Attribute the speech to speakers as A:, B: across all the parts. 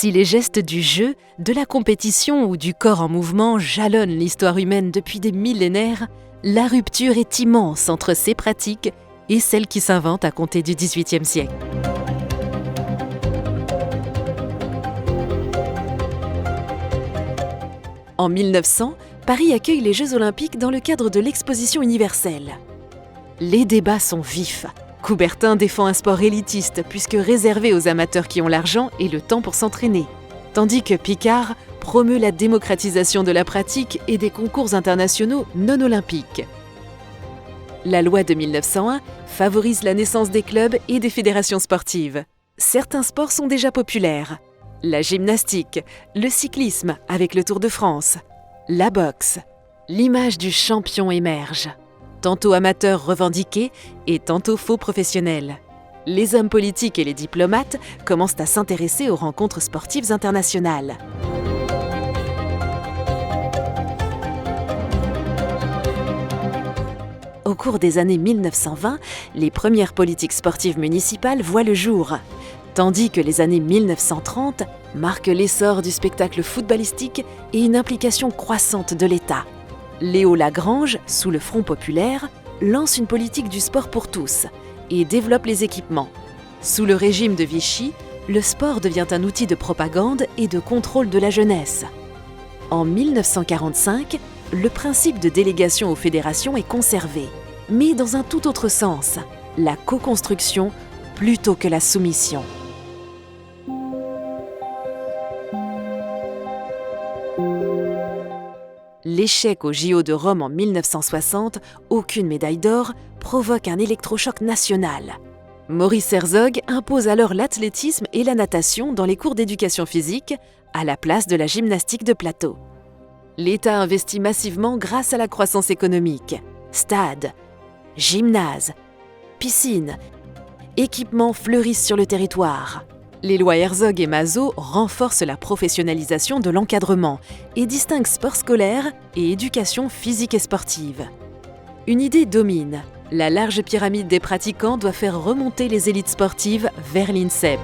A: Si les gestes du jeu, de la compétition ou du corps en mouvement jalonnent l'histoire humaine depuis des millénaires, la rupture est immense entre ces pratiques et celles qui s'inventent à compter du XVIIIe siècle. En 1900, Paris accueille les Jeux Olympiques dans le cadre de l'Exposition universelle. Les débats sont vifs. Coubertin défend un sport élitiste puisque réservé aux amateurs qui ont l'argent et le temps pour s'entraîner, tandis que Picard promeut la démocratisation de la pratique et des concours internationaux non olympiques. La loi de 1901 favorise la naissance des clubs et des fédérations sportives. Certains sports sont déjà populaires. La gymnastique, le cyclisme avec le Tour de France, la boxe. L'image du champion émerge. Tantôt amateur revendiqué et tantôt faux professionnel. Les hommes politiques et les diplomates commencent à s'intéresser aux rencontres sportives internationales. Au cours des années 1920, les premières politiques sportives municipales voient le jour, tandis que les années 1930 marquent l'essor du spectacle footballistique et une implication croissante de l'État. Léo Lagrange, sous le Front populaire, lance une politique du sport pour tous et développe les équipements. Sous le régime de Vichy, le sport devient un outil de propagande et de contrôle de la jeunesse. En 1945, le principe de délégation aux fédérations est conservé, mais dans un tout autre sens, la co-construction plutôt que la soumission. L'échec au JO de Rome en 1960, aucune médaille d'or, provoque un électrochoc national. Maurice Herzog impose alors l'athlétisme et la natation dans les cours d'éducation physique à la place de la gymnastique de plateau. L'État investit massivement grâce à la croissance économique. Stades, gymnases, piscines, équipements fleurissent sur le territoire. Les lois Herzog et Mazot renforcent la professionnalisation de l'encadrement et distinguent sport scolaire et éducation physique et sportive. Une idée domine. La large pyramide des pratiquants doit faire remonter les élites sportives vers l'INSEP.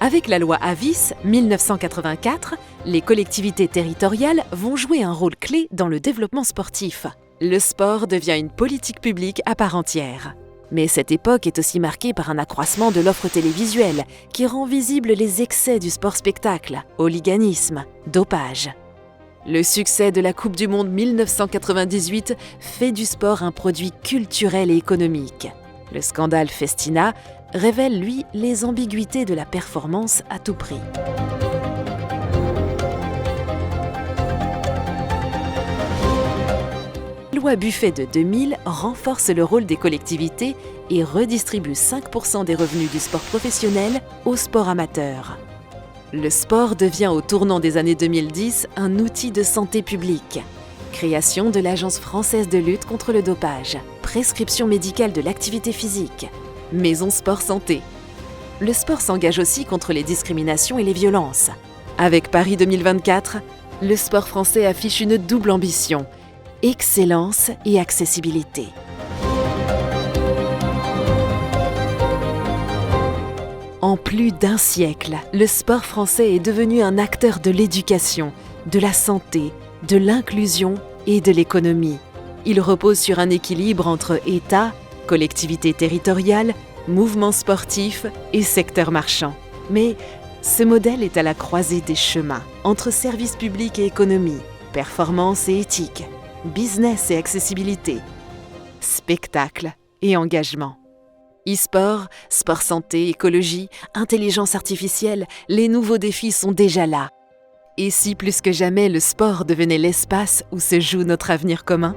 A: Avec la loi Avis, 1984, les collectivités territoriales vont jouer un rôle clé dans le développement sportif. Le sport devient une politique publique à part entière. Mais cette époque est aussi marquée par un accroissement de l'offre télévisuelle qui rend visibles les excès du sport-spectacle, hooliganisme, dopage. Le succès de la Coupe du Monde 1998 fait du sport un produit culturel et économique. Le scandale Festina révèle, lui, les ambiguïtés de la performance à tout prix. La loi Buffet de 2000 renforce le rôle des collectivités et redistribue 5% des revenus du sport professionnel au sport amateur. Le sport devient au tournant des années 2010 un outil de santé publique. Création de l'Agence française de lutte contre le dopage, prescription médicale de l'activité physique, maison sport santé. Le sport s'engage aussi contre les discriminations et les violences. Avec Paris 2024, le sport français affiche une double ambition: excellence et accessibilité. En plus d'un siècle, le sport français est devenu un acteur de l'éducation, de la santé, de l'inclusion et de l'économie. Il repose sur un équilibre entre État, collectivités territoriales, mouvements sportifs et secteur marchand. Mais ce modèle est à la croisée des chemins, entre services publics et économie, performance et éthique, business et accessibilité, spectacle et engagement. E-sport, sport santé, écologie, intelligence artificielle, les nouveaux défis sont déjà là. Et si plus que jamais le sport devenait l'espace où se joue notre avenir commun ?